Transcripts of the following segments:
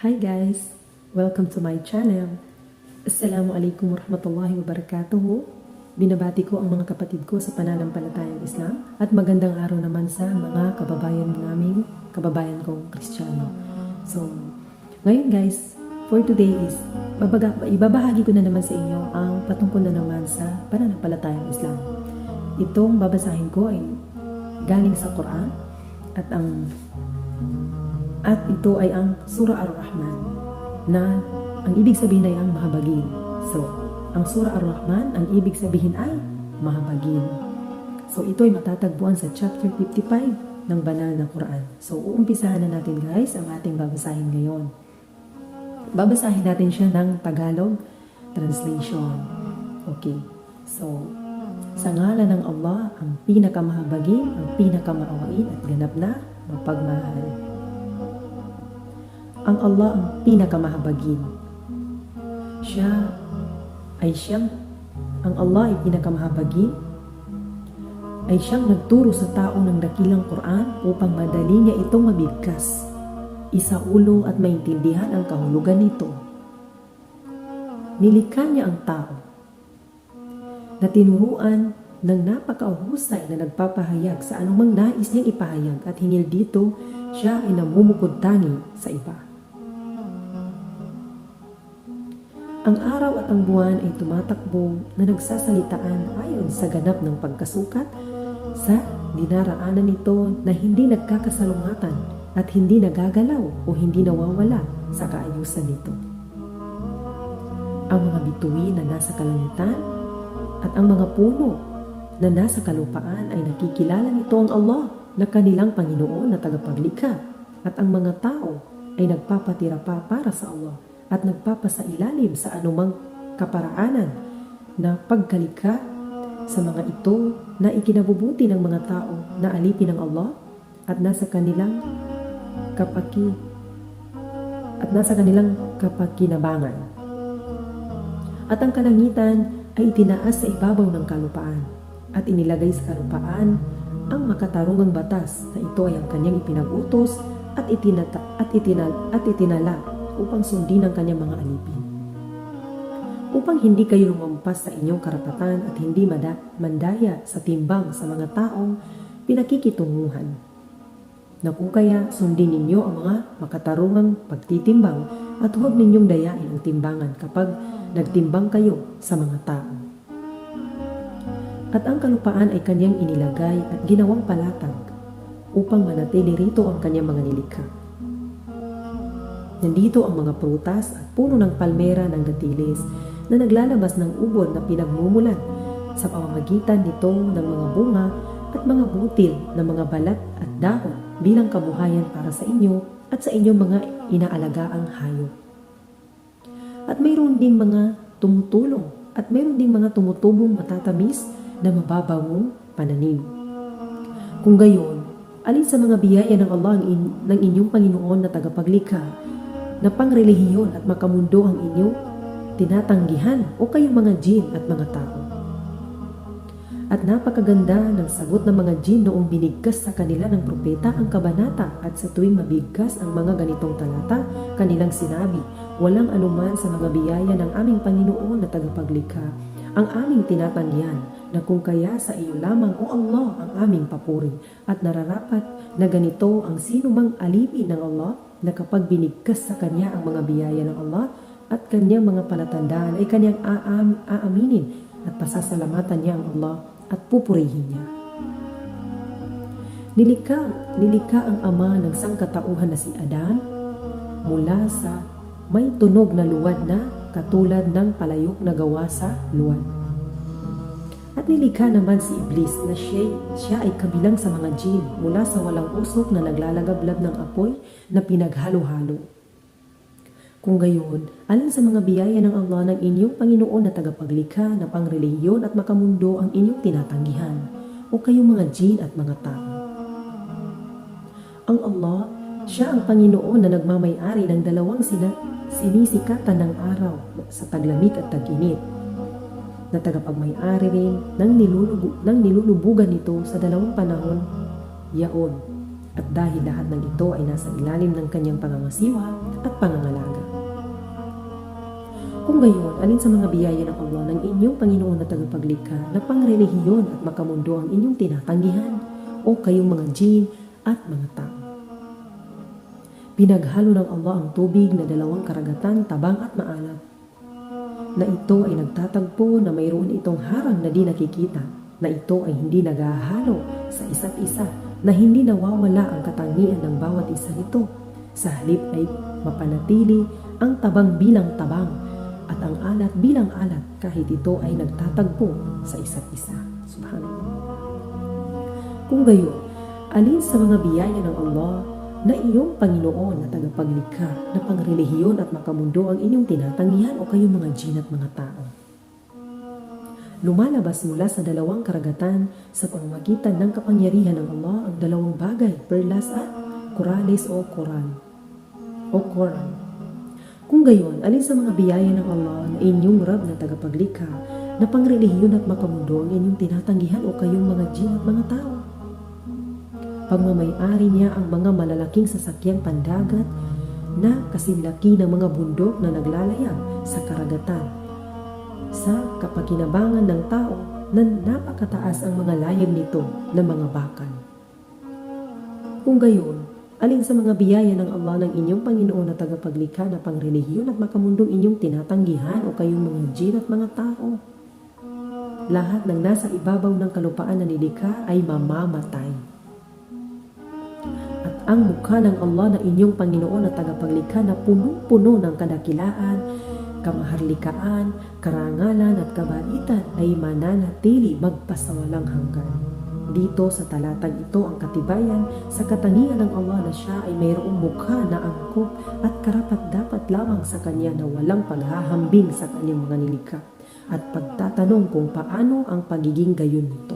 Hi guys! Welcome to my channel. Assalamualaikum warahmatullahi wabarakatuh. Binabati ko ang mga kapatid ko sa pananampalatayang Islam at magandang araw naman sa mga kababayan kong Kristiyano. So, ngayon guys, for today is ibabahagi ko na naman sa inyo ang patungkol na naman sa pananampalatayang Islam. Itong babasahin ko ay galing sa Quran at ito ay ang Surah Ar-Rahman na ang ibig sabihin ay ang mahabagin. So, ang Surah Ar-Rahman, ang ibig sabihin ay mahabagin. So, ito ay matatagpuan sa chapter 55 ng banal na Quran. So, uumpisahan na natin guys ang ating babasahin ngayon. Babasahin natin siya ng Tagalog translation. Okay. So, sa ngalan ng Allah, ang pinakamahabagin, ang pinakamaawain at ganap na mapagmahal. Ang Allah ang pinakamahabagin. Ang Allah ay pinakamahabagin, ay siyang nagturo sa tao ng dakilang Quran upang madali niya itong mabigkas, isaulo at maintindihan ang kahulugan nito. Nilikha niya ang tao na tinuruan ng napakahusay na nagpapahayag sa anumang nais niyang ipahayag at hinil dito siya ay namumukod tangi sa iba. Ang araw at ang buwan ay tumatakbo na nagsasalitaan ayon sa ganap ng pagkasukat sa dinaraanan nito na hindi nagkakasalungatan at hindi nagagalaw o hindi nawawala sa kaayusan nito. Ang mga bituin na nasa kalangitan at ang mga puno na nasa kalupaan ay nakikilala nito ang Allah na kanilang Panginoon na tagapaglikha, at ang mga tao ay nagpapatira pa para sa Allah at nagpapasailalim sa anumang kaparaanan na pagkalikha sa mga ito na ikinabubuti ng mga tao na alipin ng Allah at nasa kanilang kapakinabangan. At ang kalangitan ay itinaas sa ibabaw ng kalupaan at inilagay sa kalupaan ang makatarungang batas na ito ay ang kanyang ipinag-utos at itinala upang sundin ang kanyang mga alipin. Upang hindi kayo lumampas sa inyong karapatan at hindi mandaya sa timbang sa mga taong pinakikitunguhan. Na kung kaya sundin ninyo ang mga makatarungang pagtitimbang at huwag ninyong dayain ang timbangan kapag nagtimbang kayo sa mga tao. At ang kalupaan ay kanyang inilagay at ginawang palatag upang manatili rito ang kanyang mga nilikha. Nandito ang mga prutas at puno ng palmera ng datiles na naglalabas ng ubod na pinagmumulan sa pamamagitan nito ng mga bunga at mga butil ng mga balat at dahon bilang kabuhayan para sa inyo at sa inyong mga inaalagaang hayop. At mayroon ding mga tumutulong at mayroon ding mga tumutubong matatamis na mababangong pananim. Kung gayon, alin sa mga biyaya ng Allah ng inyong Panginoon na tagapaglikha na pangrelihiyon at makamundo ang inyong tinatanggihan o kayong mga jin at mga tao. At napakaganda ng sagot ng mga jin noong binigkas sa kanila ng propeta ang kabanata, at sa tuwing mabigkas ang mga ganitong talata, kanilang sinabi, walang anuman sa mga biyaya ng aming Panginoon na tagapaglikha ang aming tinatanggihan, na kung kaya sa iyo lamang o Allah ang aming papuri, at nararapat na ganito ang sinumang alipin ng Allah na kapag binigkas sa kanya ang mga biyaya ng Allah at kanyang mga palatandaan ay kanyang aaminin at pasasalamatan niya ang Allah at pupurihin niya. Nilikha ang ama ng sangkatauhan na si Adan mula sa may tunog na luwad na katulad ng palayok na gawa sa luwad. At nilikha naman si Iblis na siya ay kabilang sa mga jin mula sa walang usok na naglalagablab ng apoy na pinaghalo-halo. Kung gayon, alin sa mga biyaya ng Allah ng inyong Panginoon na tagapaglikha na pangrelihiyon at makamundo ang inyong tinatanggihan, o kayong mga jin at mga tao? Ang Allah, siya ang Panginoon na nagmamay-ari ng dalawang sinisikatan ng araw sa taglamig at tag-init, na tagapagmay-ari rin ng nilulubugan nito sa dalawang panahon yaon, at dahil lahat ng ito ay nasa ilalim ng kanyang pangangasiwa at pangangalaga. Kung gayon, alin sa mga biyaya ng Allah ng inyong Panginoon na tagapaglikha na pangrelihiyon at makamundo ang inyong tinatanggihan o kayong mga jin at mga tao? Pinaghalo ng Allah ang tubig na dalawang karagatan, tabang at maalat, na ito ay nagtatagpo na mayroon itong harang na di nakikita, na ito ay hindi naghahalo sa isa't isa, na hindi nawawala ang katangian ng bawat isa nito. Sa halip ay mapanatili ang tabang bilang tabang at ang alat bilang alat kahit ito ay nagtatagpo sa isa't isa. Subhanallah. Kung gayon, alin sa mga biyaya ng Allah na iyong Panginoon na tagapaglikha na pangrelihiyon at makamundo ang inyong tinatanggihan o kayong mga jin at mga tao? Lumalabas mula sa dalawang karagatan sa pamamagitan ng kapangyarihan ng Allah ang dalawang bagay, perlas at korales o koral. Kung gayon, alin sa mga biyaya ng Allah na inyong Rab na tagapaglikha na pangrelihiyon at makamundo ang inyong tinatanggihan o kayong mga jin at mga tao? Pagmamayari niya ang mga malalaking sasakyang pandagat na kasinlaki ng mga bundok na naglalayag sa karagatan, sa kapakinabangan ng tao na napakataas ang mga layag nito ng mga bakal. Kung gayon, alin sa mga biyaya ng Allah ng inyong Panginoon na tagapaglikha na pangrelihiyon at makamundong inyong tinatanggihan o kayong mga jin at mga tao? Lahat ng nasa ibabaw ng kalupaan na nilikha ay mamamatay. Ang mukha ng Allah na inyong Panginoon na tagapaglikha na punong-puno ng kadakilaan, kamaharlikaan, karangalan at kabaitan ay mananatili magpasawalang hanggan. Dito sa talatang ito ang katibayan sa katangian ng Allah na siya ay mayroong mukha na angkop at karapat-dapat lamang sa kanya na walang paghahambing sa kanyang mga nilikha at pagtatanong kung paano ang pagiging gayon nito.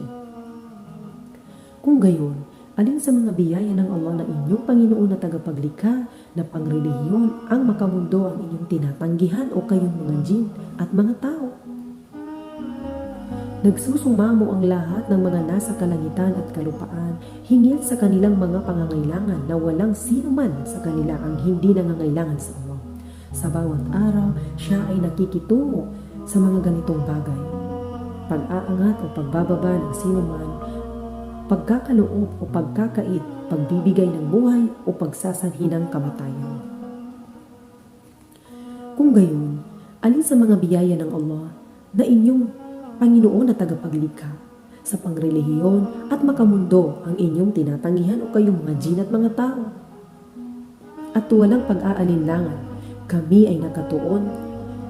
Kung gayon, alin sa mga biyaya ng Allah na inyong Panginoon na tagapaglikha na pangrelihiyon ang makamundo ang inyong tinatanggihan o kayong mga jin at mga tao? Nagsusumamo ang lahat ng mga nasa kalangitan at kalupaan hinggil sa kanilang mga pangangailangan na walang sino man sa kanila ang hindi nangangailangan sa Allah. Sa bawat araw, siya ay nakikitungo sa mga ganitong bagay: pag-aangat o pagbababa ng sino man, pagkakaloob o pagkakait, pagbibigay ng buhay o pagsasanhi ng kamatayan. Kung gayon, alin sa mga biyaya ng Allah na inyong Panginoon na tagapaglikha sa pangrelihiyon at makamundo ang inyong tinatanggihan o kayong mga jin at mga tao? At walang pag-aalinlangan, kami ay nakatuon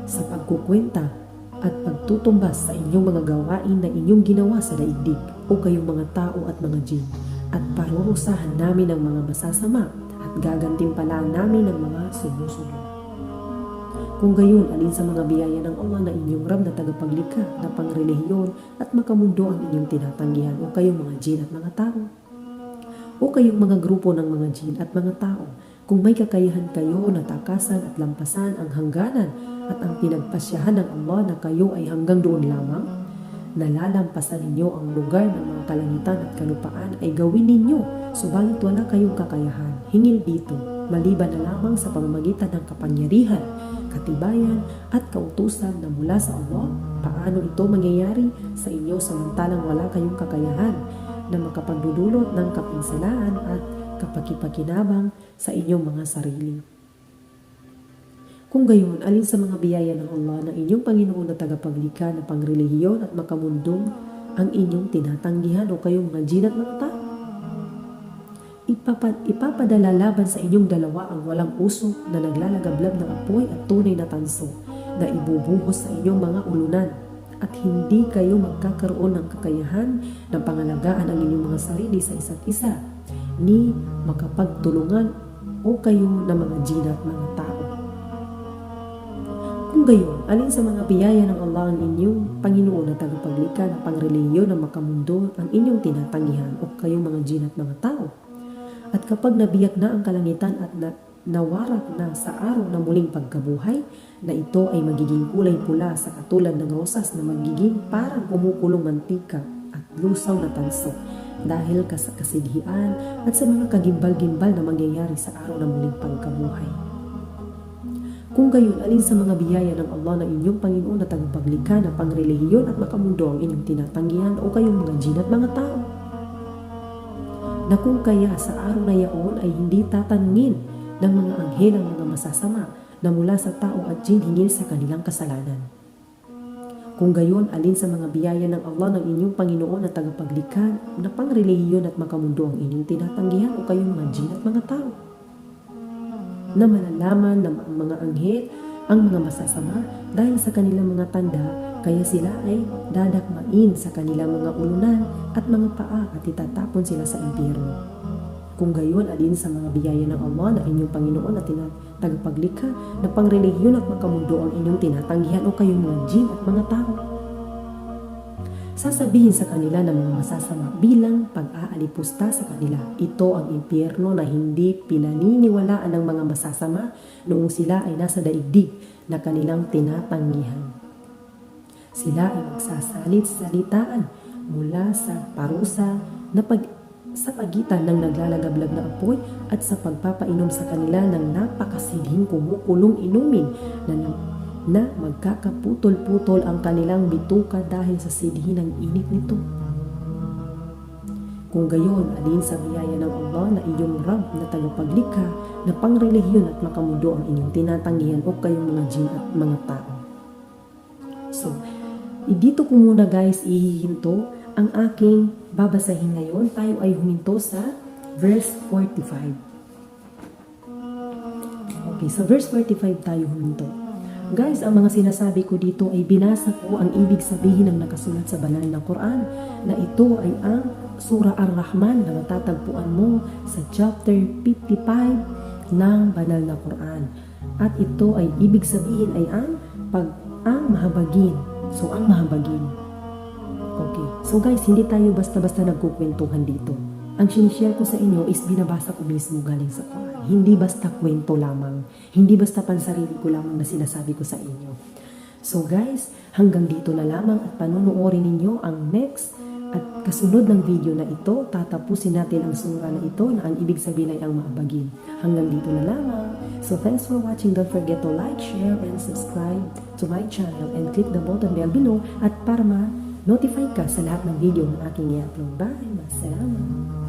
sa pagkukwenta at pagtutumbas sa inyong mga gawain na inyong ginawa sa daigdig o kayong mga tao at mga jin, at parurusahan namin ang mga masasama at gagantimpalaan namin ang mga sumusunod. Kung gayon, alin sa mga biyaya ng Allah na inyong Rab na tagapaglikha na pangrelihiyon at makamundo ang inyong tinatanggihan o kayong mga jin at mga tao? O kayong mga grupo ng mga jin at mga tao, kung may kakayahan kayo na takasan at lampasan ang hangganan at ang pinagpasyahan ng Allah na kayo ay hanggang doon lamang, nalalampasan ninyo ang lugar ng mga kalangitan at kalupaan, ay gawin ninyo, subalit wala kayong kakayahan hingil dito, maliban na lamang sa pamamagitan ng kapangyarihan, katibayan at kautusan na mula sa Allah. Paano ito mangyayari sa inyo samantalang wala kayong kakayahan na makapagdudulot ng kapinsalaan at kapakipakinabang sa inyong mga sarili? Kung gayon, alin sa mga biyaya ng Allah na inyong Panginoon na tagapaglikha na pangrelihiyon at makamundong ang inyong tinatanggihan o kayong mga jin at mga tao? Ipapadala laban sa inyong dalawa ang walang usok na naglalagablab ng apoy at tunay na tanso na ibubuhos sa inyong mga ulunan, at hindi kayo magkakaroon ng kakayahan ng pangalagaan ang inyong mga sarili sa isa't isa, ni makapagtulungan o kayo ng mga jin at mga tao. Kung gayon, alin sa mga biyaya ng Allah ang inyong Panginoon na tagapaglikha na pangrelihiyon na makamundo ang inyong tinatanggihan o kayong mga jin at mga tao? At kapag nabiyak na ang kalangitan at nawarak na sa araw na muling pagkabuhay, na ito ay magiging kulay pula sa katulad ng rosas na magiging parang kumukulong mantika at lusaw na tanso, dahil sa kasidhian at sa mga kagimbal-gimbal na mangyayari sa araw ng muling pagkabuhay. Kung gayon, alin sa mga biyaya ng Allah na inyong Panginoon na tagapaglikha na pangrelihiyon at makamundo ang inyong tinatanggihan o kayong mga jin at mga tao? Na kung kaya sa araw na yaon ay hindi tatanungin ng mga anghel ang mga masasama na mula sa tao at jin hinggil sa kanilang kasalanan. Kung gayon, alin sa mga biyaya ng Allah ng inyong Panginoon na tagapaglikha na pangrelihiyon at makamundo ang inyong tinatanggihan o kayong mga jin at mga tao? Na malalaman ng mga anghel ang mga masasama dahil sa kanilang mga tanda, kaya sila ay dadakmain sa kanilang mga ulunan at mga paa at itatapon sila sa impyerno. Kung gayon, alin sa mga biyaya ng Allah na inyong Panginoon na tagapaglikha na pangrelihiyon at makamundo ang inyong tinatanggihan o kayong mga jin at mga tao? Sasabihin sa kanila ng mga masasama bilang pag-aalipusta sa kanila, ito ang impyerno na hindi pinaniniwalaan ng mga masasama noong sila ay nasa daigdig na kanilang tinatanggihan. Sila ay magsasalit-salitaan mula sa parusa sa pagitan ng naglalagablag na apoy at sa pagpapainom sa kanila ng napakasidhing kumukulong inumin na magkakaputol-putol ang kanilang bituka dahil sa sidhi ng init nito. Kung gayon, alin sa biyaya ng Allah na iyong Rab na tagapaglikha na pangrelihiyon at makamundo ang inyong tinatanggihan o kayong mga jin at mga tao? So, dito ko muna guys ihihinto ang aking babasahin ngayon. Tayo ay huminto sa verse 45. Okay, sa verse 45 tayo huminto. Guys, ang mga sinasabi ko dito ay binasa ko ang ibig sabihin ng nakasulat sa banal na Quran na ito ay ang Surah Ar-Rahman na matatagpuan mo sa chapter 55 ng banal na Quran. At ito ay ibig sabihin ay ang mahabagin. So, ang mahabagin. Okay. So guys, hindi tayo basta-basta nagkukwentuhan dito. Ang sinishare ko sa inyo is binabasa ko mismo galing sa Quran. Hindi basta kwento lamang. Hindi basta pansarili ko lamang na sinasabi ko sa inyo. So guys, hanggang dito na lamang at panunuorin ninyo ang next at kasunod ng video na ito. Tatapusin natin ang surah na ito na ang ibig sabihin ay ang mahabagin. Hanggang dito na lamang. So thanks for watching. Don't forget to like, share, and subscribe to my channel and click the button bell below at para notify ka sa lahat ng video na aking i-upload. Bye! Masalamat!